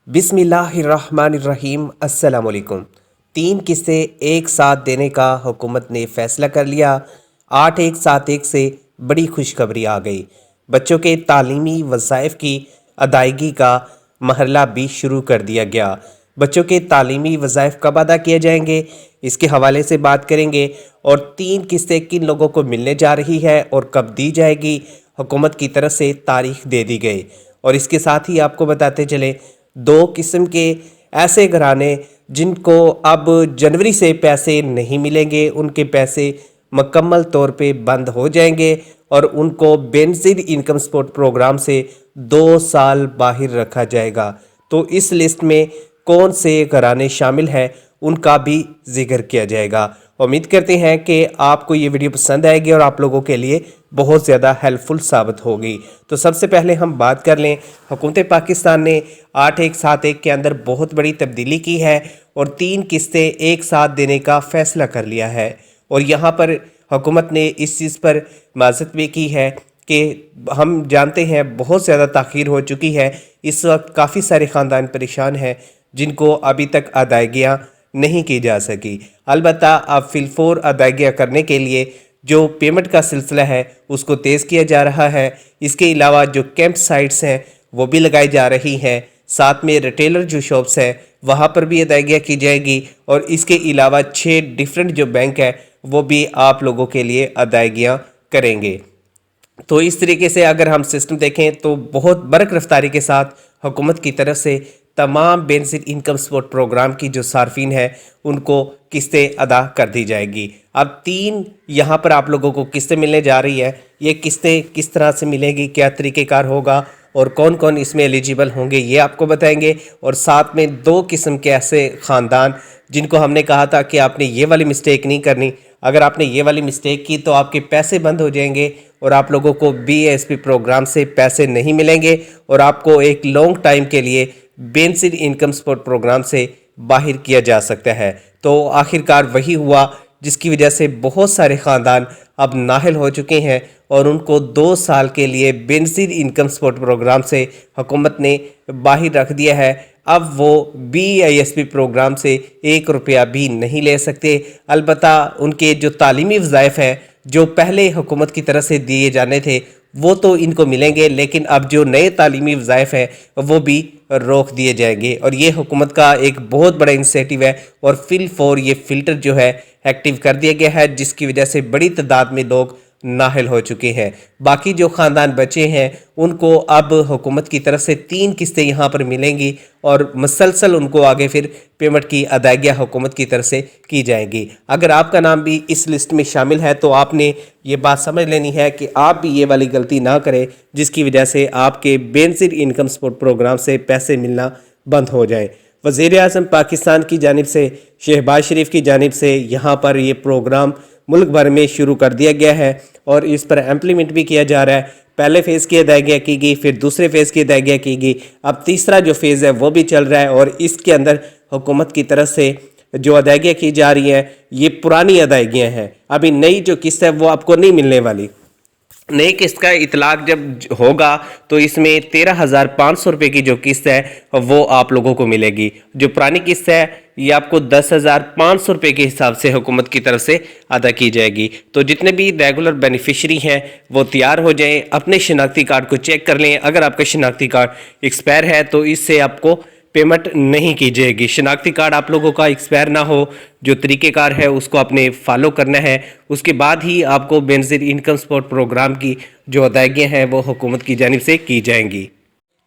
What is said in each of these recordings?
बिस्मिल्लाहिर्रहमानिर्रहीम। अस्सलाम वालेकुम। 3 किस्तें एक साथ देने का हुकूमत ने फ़ैसला कर लिया। 8-1-7-1 से बड़ी खुशखबरी आ गई। बच्चों के तालीमी वज़ाइफ़ की अदायगी का मरहला भी शुरू कर दिया गया। बच्चों के तालीमी वज़ाइफ़ कब अदा किए जाएंगे, इसके हवाले से बात करेंगे। और 3 किस्तें किन लोगों को मिलने जा रही है और कब दी जाएगी, हुकूमत की तरफ से तारीख दे दी गई। और इसके साथ ही आपको बताते चले 2 किस्म के ऐसे घराने जिनको अब जनवरी से पैसे नहीं मिलेंगे, उनके पैसे मुकम्मल तौर पे बंद हो जाएंगे और उनको बेनज़ीर इनकम सपोर्ट प्रोग्राम से 2 साल बाहर रखा जाएगा। तो इस लिस्ट में कौन से घराने शामिल हैं उनका भी जिक्र किया जाएगा। उम्मीद करते हैं कि आपको ये वीडियो पसंद आएगी और आप लोगों के लिए बहुत ज़्यादा हेल्पफुल साबित होगी। तो सबसे पहले हम बात कर लें, हुकूमत पाकिस्तान ने 8-1-7-1 के अंदर बहुत बड़ी तब्दीली की है और 3 किस्तें एक साथ देने का फ़ैसला कर लिया है। और यहाँ पर हुकूमत ने इस चीज़ पर माज़रत भी की है कि हम जानते हैं बहुत ज़्यादा ताख़ीर हो चुकी है। इस वक्त काफ़ी सारे ख़ानदान परेशान हैं जिनको अभी तक अदायगियाँ नहीं की जा सकी। अलबत्ता अब फिलफोर अदायगियाँ करने के लिए जो पेमेंट का सिलसिला है उसको तेज़ किया जा रहा है। इसके अलावा जो कैंप साइट्स हैं वो भी लगाई जा रही हैं। साथ में रिटेलर जो शॉप्स हैं वहाँ पर भी अदायगियाँ की जाएगी। और इसके अलावा 6 डिफरेंट जो बैंक है वो भी आप लोगों के लिए अदायगियाँ करेंगे। तो इस तरीके से अगर हम सिस्टम देखें तो बहुत बरक रफ्तारी के साथ हुकूमत की तरफ से तमाम बेनज़ीर इनकम सपोर्ट प्रोग्राम की जो सार्फिन है उनको किस्तें अदा कर दी जाएगी। अब 3 यहाँ पर आप लोगों को किस्तें मिलने जा रही है। ये किस्तें किस तरह से मिलेगी, क्या तरीक़ेकार होगा और कौन कौन इसमें एलिजिबल होंगे, ये आपको बताएंगे। और साथ में 2 किस्म के ऐसे ख़ानदान जिनको हमने कहा था कि आपने ये वाली मिस्टेक नहीं करनी, अगर आपने ये वाली मिस्टेक की तो आपके पैसे बंद हो जाएंगे और आप लोगों को BASP प्रोग्राम से पैसे नहीं मिलेंगे और आपको एक लॉन्ग टाइम के लिए बेनज़ीर इनकम सपोर्ट प्रोग्राम से बाहर किया जा सकता है। तो आखिरकार वही हुआ जिसकी वजह से बहुत सारे ख़ानदान अब नाहल हो चुके हैं और उनको 2 साल के लिए बेनज़ीर इनकम सपोर्ट प्रोग्राम से हुकूमत ने बाहर रख दिया है। अब वो BISP प्रोग्राम से 1 रुपया भी नहीं ले सकते। अलबत्ता उनके जो तालीमी वज़ाइफ़ हैं जो पहले हुकूमत की तरफ से दिए जाने थे वो तो इनको मिलेंगे, लेकिन अब जो नए तालीमी वज़ाइफ़ हैं वो भी रोक दिए जाएंगे। और ये हुकूमत का एक बहुत बड़ा इंसेटिव है और फिलफोर ये फ़िल्टर जो है एक्टिव कर दिया गया है, जिसकी वजह से बड़ी तादाद में लोग नाहल हो चुके हैं। बाकी जो ख़ानदान बचे हैं उनको अब हुकूमत की तरफ से 3 किस्तें यहाँ पर मिलेंगी और मुसलसल उनको आगे फिर पेमेंट की अदायगियाँ हुकूमत की तरफ से की जाएंगी। अगर आपका नाम भी इस लिस्ट में शामिल है तो आपने ये बात समझ लेनी है कि आप भी ये वाली गलती ना करें जिसकी वजह से आपके बेनज़ीर इनकम सपोर्ट प्रोग्राम से पैसे मिलना बंद हो जाए। वज़ीर-ए-आज़म पाकिस्तान की जानिब से, शहबाज शरीफ की जानिब से यहाँ पर ये प्रोग्राम मुल्क भर में शुरू कर दिया गया है और इस पर इम्प्लीमेंट भी किया जा रहा है। पहले फ़ेज़ की अदायगियाँ की गई, फिर दूसरे फ़ेज़ की अदायगियाँ की गई, अब तीसरा जो फ़ेज़ है वो भी चल रहा है। और इसके अंदर हुकूमत की तरफ से जो अदायगियाँ की जा रही हैं ये पुरानी अदायगियाँ हैं। अभी नई जो किस्त है वो आपको नहीं मिलने वाली। नई किस्त का इतलाक जब होगा तो इसमें 13,500 रुपये की जो किस्त है वो आप लोगों को मिलेगी। जो पुरानी किस्त है ये आपको 10,500 रुपये के हिसाब से हुकूमत की तरफ से अदा की जाएगी। तो जितने भी रेगुलर बेनिफिशरी हैं वो तैयार हो जाएं, अपने शनाख्ती कार्ड को चेक कर लें। अगर आपका शनाख्ती कार्ड एक्सपायर है तो इससे आपको पेमेंट नहीं की जाएगी। शनाख्ती कार्ड आप लोगों का एक्सपायर ना हो, जो तरीक़ेकार है उसको आपने फॉलो करना है, उसके बाद ही आपको बेनज़ीर इनकम सपोर्ट प्रोग्राम की जो अदायगियाँ हैं वो हुकूमत की जानिब से की जाएंगी।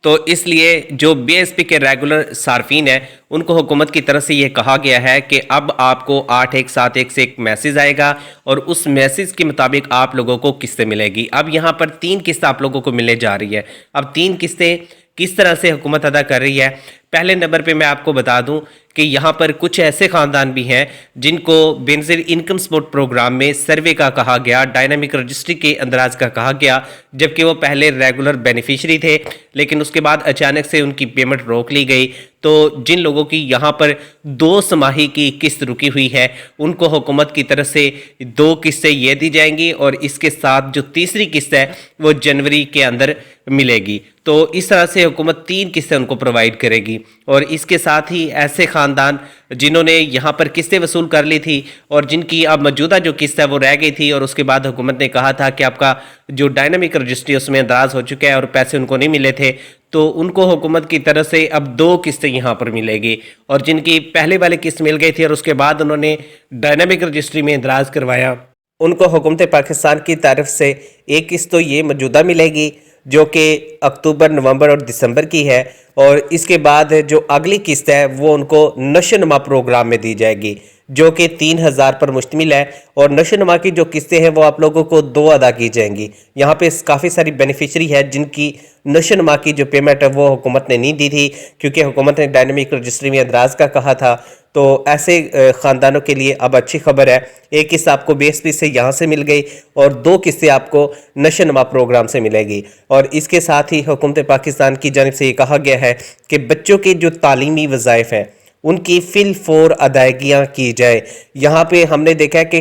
तो इसलिए जो BASP के रेगुलर सार्फिन हैं उनको हुकूमत की तरफ से ये कहा गया है कि अब आपको 8-1-7-1 से एक मैसेज आएगा और उस मैसेज के मुताबिक आप लोगों को किस्तें मिलेगी। अब यहाँ पर 3 किस्तें आप लोगों को मिलने जा रही है। अब 3 किस्तें किस तरह से हुकूमत अदा कर रही है, पहले नंबर पे मैं आपको बता दूं कि यहाँ पर कुछ ऐसे ख़ानदान भी हैं जिनको बेनज़ीर इनकम सपोर्ट प्रोग्राम में सर्वे का कहा गया, डायनामिक रजिस्ट्री के अंदराज का कहा गया, जबकि वो पहले रेगुलर बेनिफिशरी थे लेकिन उसके बाद अचानक से उनकी पेमेंट रोक ली गई। तो जिन लोगों की यहाँ पर 2 समाही की किस्त रुकी हुई है उनको हुकूमत की तरफ से 2 किस्तें ये दी जाएंगी और इसके साथ जो तीसरी किस्त है वो जनवरी के अंदर मिलेगी। तो इस तरह से हुकूमत 3 किस्तें उनको प्रोवाइड करेगी। اور اس کے ساتھ ہی ایسے خاندان جنہوں نے یہاں پر قسطیں وصول کر لی تھی اور جن کی اب موجودہ جو قسط ہے وہ رہ گئی تھی، اور اس کے بعد حکومت نے کہا تھا کہ آپ کا جو ڈائنامک رجسٹری اس میں اندراج ہو چکا ہے اور پیسے ان کو نہیں ملے تھے، تو ان کو حکومت کی طرف سے اب 2 قسطیں یہاں پر ملے گی، اور جن کی پہلے والی قسط مل گئی تھی اور اس کے بعد انہوں نے ڈائنامک رجسٹری میں اندراج کروایا، ان کو حکومت پاکستان کی طرف سے ایک قسط تو یہ موجودہ ملے گی جو کہ اکتوبر، نومبر اور دسمبر کی ہے، اور اس کے بعد جو اگلی قسط ہے وہ ان کو نشو نما پروگرام میں دی جائے گی جو کہ 3000 پر مشتمل ہے، اور نشو نما کی جو قسطیں ہیں وہ آپ لوگوں کو 2 ادا کی جائیں گی۔ یہاں پہ کافی ساری بینیفیشری ہے جن کی نشو نما کی جو پیمنٹ ہے وہ حکومت نے نہیں دی تھی، کیونکہ حکومت نے ڈائنامک رجسٹری میں اندراج کا کہا تھا۔ تو ایسے خاندانوں کے لیے اب اچھی خبر ہے، ایک قسط آپ کو BSP سے یہاں سے مل گئی اور 2 قسطیں آپ کو نشو نما پروگرام سے ملے گی، اور اس کے ساتھ ہی حکومت پاکستان کی جانب سے یہ کہا گیا ہے کہ بچوں کے جو تعلیمی وظائف ہیں ان کی فی الفور ادائیگیاں کی جائے۔ یہاں پہ ہم نے دیکھا ہے کہ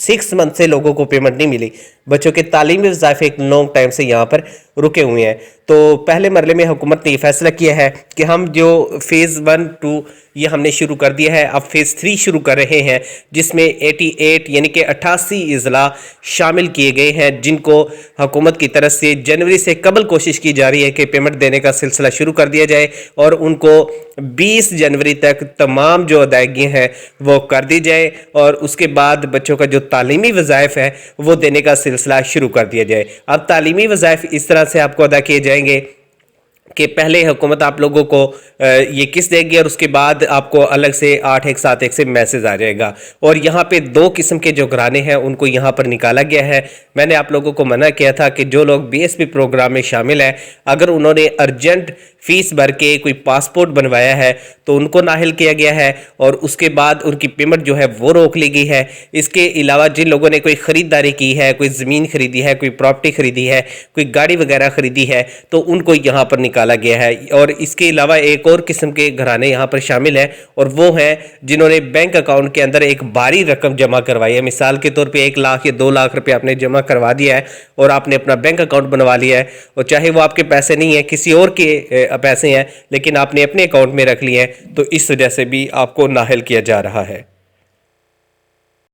6 منتھ سے لوگوں کو پیمنٹ نہیں ملی، بچوں کے تعلیمی وظائف ایک لانگ ٹائم سے یہاں پر رکے ہوئے ہیں۔ تو پہلے مرحلے میں حکومت نے یہ فیصلہ کیا ہے کہ ہم جو فیز 1، 2 یہ ہم نے شروع کر دیا ہے، اب فیز 3 شروع کر رہے ہیں جس میں 88 یعنی کہ 88 اضلاع شامل کیے گئے ہیں، جن کو حکومت کی طرف سے جنوری سے قبل کوشش کی جا رہی ہے کہ پیمنٹ دینے کا سلسلہ شروع کر دیا جائے، اور ان کو 20 جنوری تک تمام جو ادائیگیاں ہیں وہ کر دی جائے، اور اس کے بعد بچوں کا جو تعلیمی وظائف ہے وہ دینے کا سلسلہ شروع کر دیا جائے۔ اب تعلیمی وظائف اس طرح سے آپ کو ادا کیے جائیں گے کہ پہلے حکومت آپ لوگوں کو یہ قسط دے گی، اور اس کے بعد آپ کو الگ سے 8171 سے میسج آ جائے گا، اور یہاں پہ 2 قسم کے جو گھرانے ہیں ان کو یہاں پر نکالا گیا ہے۔ میں نے آپ لوگوں کو منع کیا تھا کہ جو لوگ BSP پروگرام میں شامل ہیں، اگر انہوں نے ارجنٹ فیس بھر کے کوئی پاسپورٹ بنوایا ہے تو ان کو نااہل کیا گیا ہے، اور اس کے بعد ان کی پیمنٹ جو ہے وہ روک لی گئی ہے۔ اس کے علاوہ جن لوگوں نے کوئی خریداری کی ہے، کوئی زمین خریدی ہے، کوئی پراپرٹی خریدی ہے، کوئی گاڑی وغیرہ خریدی ہے، تو ان کو یہاں پر نکالا گیا ہے۔ اور اس کے علاوہ ایک اور قسم کے گھرانے یہاں پر شامل ہیں، اور وہ ہیں جنہوں نے بینک اکاؤنٹ کے اندر ایک بھاری رقم جمع کروائی ہے۔ مثال کے طور پہ 1 لاکھ یا 2 لاکھ روپے آپ نے جمع کروا دیا ہے اور آپ نے اپنا بینک اکاؤنٹ بنوا لیا ہے، اور چاہے وہ آپ کے پیسے نہیں ہیں، کسی اور کے پیسے ہیں، لیکن آپ نے اپنے اکاؤنٹ میں رکھ لیے ہیں، تو اس وجہ سے بھی آپ کو نااہل کیا جا رہا ہے۔